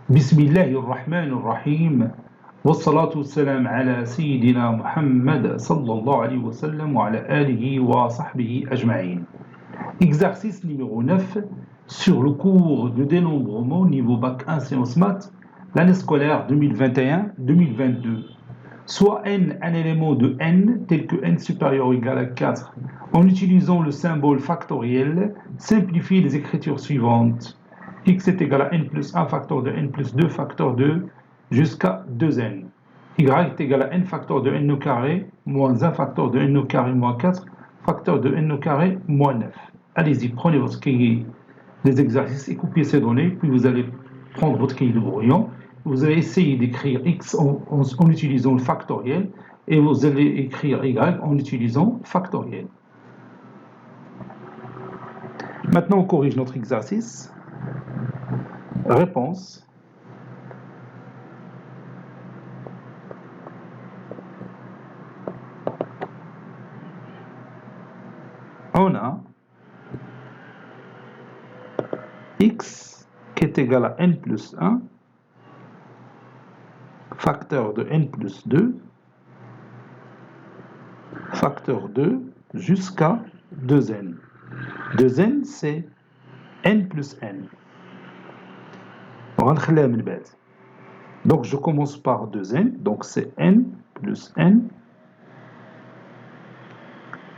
بسم الله الرحمن الرحيم والصلاة والسلام على سيدنا محمد صلى الله عليه وسلم وعلى آله وصحبه أجمعين. Exercice numéro 9 sur le cours de dénombrement niveau bac 1 sciences maths l'année scolaire 2021-2022. Soit n un élément de n tel que n supérieur ou égal à 4 en utilisant le symbole factoriel, simplifie les écritures suivantes. X est égal à n plus 1 facteur de n plus 2 facteur de jusqu'à 2n. Y est égal à n facteur de n au carré moins 1 facteur de n au carré moins 4 facteur de n au carré moins 9. Allez-y, prenez votre cahier des exercices et copiez ces données, puis vous allez prendre votre cahier de brouillon. Vous allez essayer d'écrire x en utilisant le factoriel et vous allez écrire y en utilisant factoriel. Maintenant, on corrige notre exercice. Réponse. On a x qui est égal à n plus 1 facteur de n plus 2 facteur 2 jusqu'à 2n. 2n c'est n plus n. Donc je commence par 2n, donc c'est n plus n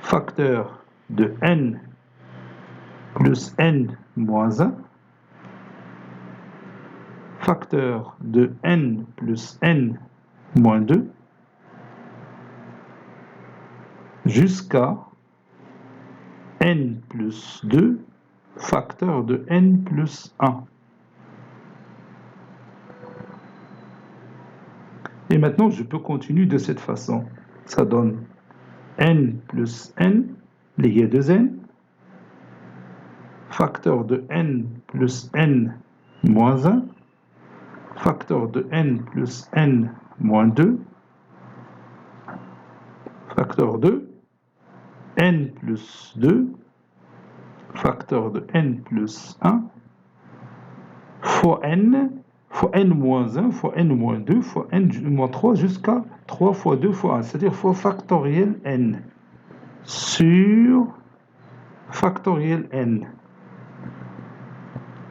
facteur de n plus n moins 1 facteur de n plus n moins 2 jusqu'à n plus 2 facteur de n plus 1. Et maintenant, je peux continuer de cette façon. Ça donne n plus n, lié 2n, facteur de n plus n moins 1, facteur de n plus n moins 2, facteur de n plus 2, facteur de n plus 1, fois n moins 1, fois n moins 2, fois n moins 3, jusqu'à 3 fois 2 fois 1, c'est-à-dire fois factoriel n, sur factoriel n.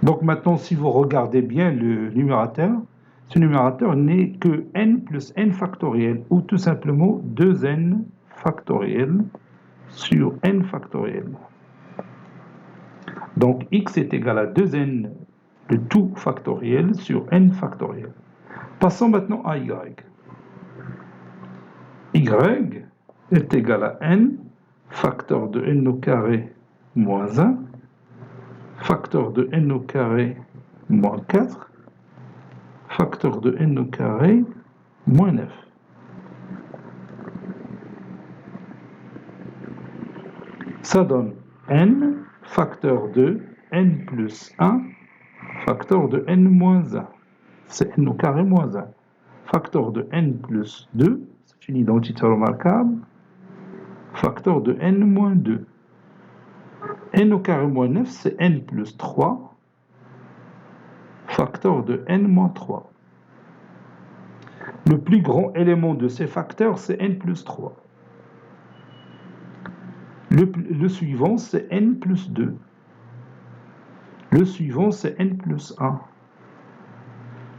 Donc maintenant, si vous regardez bien le numérateur, ce numérateur n'est que n plus n factoriel, ou tout simplement 2n factoriel sur n factoriel. Donc x est égal à 2n, le tout factoriel sur n factoriel. Passons maintenant à y. Y est égal à n facteur de n au carré moins 1 facteur de n au carré moins 4 facteur de n au carré moins 9. Ça donne n facteur de n plus 1 facteur de n moins 1. C'est n au carré moins 1. Facteur de n plus 2, c'est une identité remarquable. Facteur de n moins 2. n au carré moins 9, c'est n plus 3. Facteur de n moins 3. Le plus grand élément de ces facteurs, c'est n plus 3. Le suivant, c'est n plus 2. Le suivant, c'est n plus 1.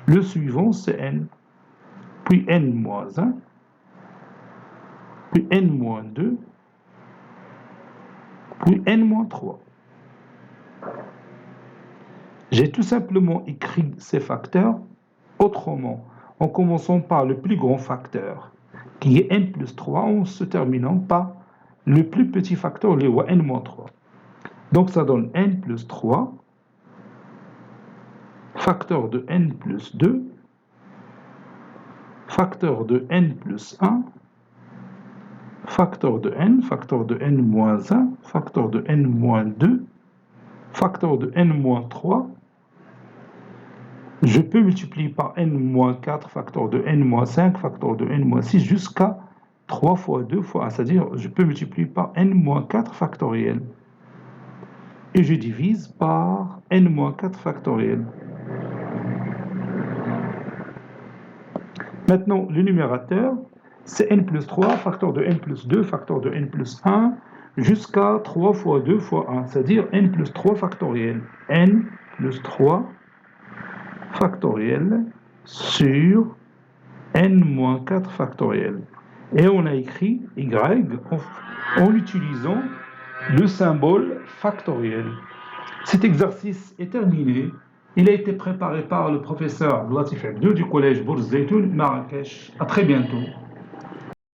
Le suivant, c'est n. Puis n moins 1. Puis n moins 2. Puis n moins 3. J'ai tout simplement écrit ces facteurs autrement, en commençant par le plus grand facteur, qui est n plus 3, en se terminant par le plus petit facteur, le n moins 3. Donc ça donne n plus 3, facteur de n plus 2, facteur de n plus 1, facteur de n moins 1, facteur de n moins 2, facteur de n moins 3. Je peux multiplier par n moins 4, facteur de n moins 5, facteur de n moins 6, jusqu'à 3 fois 2 fois 1, c'est-à-dire je peux multiplier par n moins 4 factoriel. Et je divise par n moins 4 factoriel. Maintenant, le numérateur, c'est n plus 3, facteur de n plus 2, facteur de n plus 1, jusqu'à 3 fois 2 fois 1, c'est-à-dire n plus 3 factoriel. N plus 3 factoriel sur n moins 4 factoriel. Et on a écrit y en utilisant le symbole factoriel. Cet exercice est terminé. Il a été préparé par le professeur Latif Abdou du collège Bourz Zeytoun Marrakech. À très bientôt.